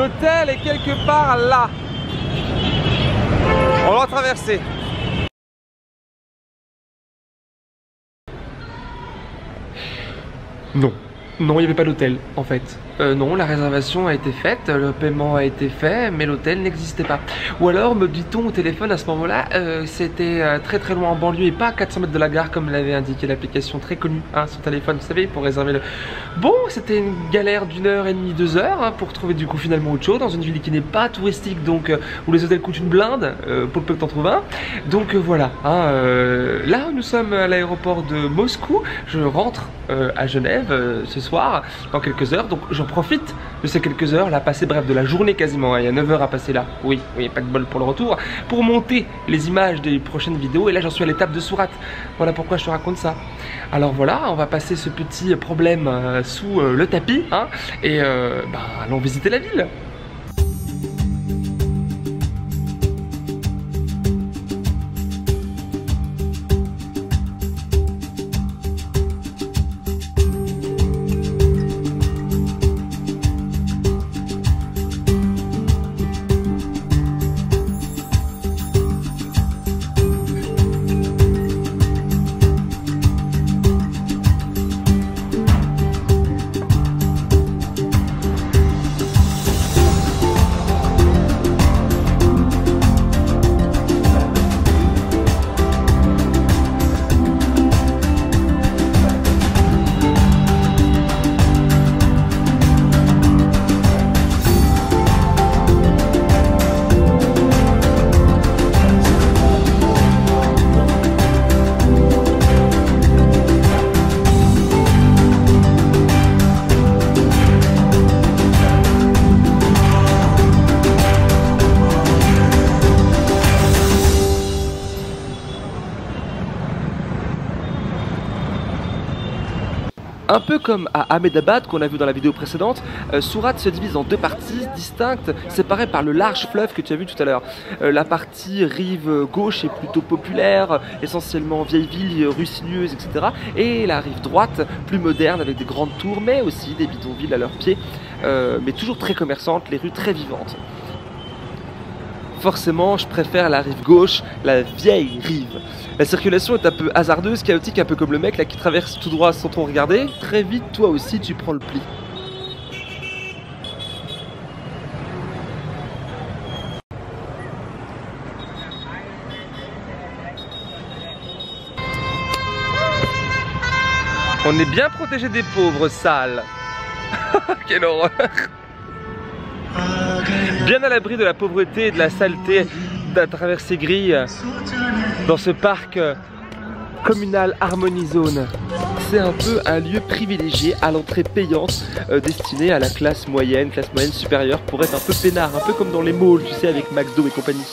L'hôtel est quelque part là. On va traverser. Non. Non, il n'y avait pas d'hôtel en fait. Non, la réservation a été faite, le paiement a été fait, mais l'hôtel n'existait pas. Ou alors, me dit-on au téléphone à ce moment-là, c'était très loin en banlieue et pas à 400 mètres de la gare comme l'avait indiqué l'application très connue hein, sur téléphone, vous savez, pour réserver le... Bon, c'était une galère d'1h30, 2 heures hein, pour trouver du coup finalement autre chose dans une ville qui n'est pas touristique, donc où les hôtels coûtent une blinde, pour le peu que t'en trouves un. Donc voilà, hein, là nous sommes à l'aéroport de Moscou, je rentre à Genève ce soir, dans quelques heures, donc j'en profite de ces quelques heures, là, passées, bref, de la journée quasiment, hein, il y a 9 heures à passer là, oui, pas de bol pour le retour, pour monter les images des prochaines vidéos, et là j'en suis à l'étape de Sourat, voilà pourquoi je te raconte ça. Alors voilà, on va passer ce petit problème sous le tapis, hein, et allons visiter la ville. Un peu comme à Ahmedabad qu'on a vu dans la vidéo précédente, Sourat se divise en deux parties distinctes, séparées par le large fleuve que tu as vu tout à l'heure. La partie rive gauche est plutôt populaire, essentiellement vieille ville, rues sinueuses, etc. Et la rive droite, plus moderne, avec des grandes tours, mais aussi des bidonvilles à leurs pieds, mais toujours très commerçantes, les rues très vivantes. Forcément, je préfère la rive gauche, la vieille rive. La circulation est un peu hasardeuse, chaotique, un peu comme le mec là qui traverse tout droit sans trop regarder. Très vite, toi aussi, tu prends le pli. On est bien protégé des pauvres, sales. Quelle horreur. Bien à l'abri de la pauvreté et de la saleté à travers ces grilles dans ce parc communal Harmony Zone. C'est un peu un lieu privilégié à l'entrée payante destiné à la classe moyenne supérieure pour être un peu peinard, un peu comme dans les malls, tu sais, avec McDo et compagnie.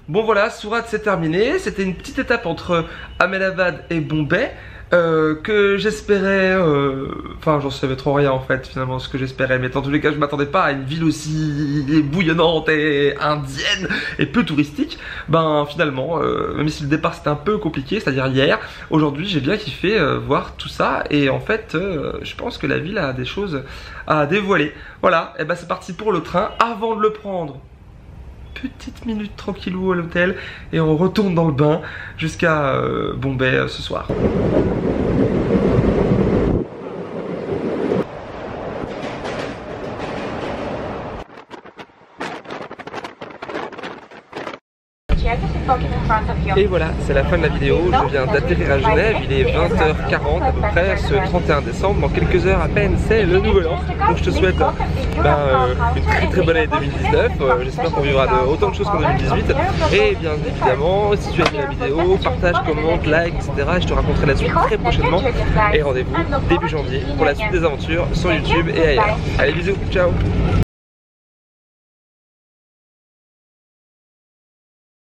Bon voilà, Sourat c'est terminé, c'était une petite étape entre Ahmedabad et Bombay que j'espérais, enfin j'en savais trop rien en fait finalement ce que j'espérais, mais dans tous les cas je m'attendais pas à une ville aussi bouillonnante et indienne et peu touristique. Ben finalement, même si le départ c'était un peu compliqué, c'est-à-dire hier, aujourd'hui j'ai bien kiffé voir tout ça et en fait je pense que la ville a des choses à dévoiler. Voilà, et ben c'est parti pour le train. Avant de le prendre, petite minute tranquillou à l'hôtel et on retourne dans le bain jusqu'à Bombay ce soir. Et voilà, c'est la fin de la vidéo. Je viens d'atterrir à Genève, il est 20h40 à peu près, ce 31 décembre. Dans quelques heures à peine, c'est le nouvel an. Donc je te souhaite une très bonne année 2019. J'espère qu'on vivra autant de choses qu'en 2018. Et bien évidemment, si tu as aimé la vidéo, partage, commente, like, etc. Et je te raconterai la suite très prochainement. Et rendez-vous début janvier pour la suite des aventures sur YouTube et ailleurs. Allez, bisous, ciao!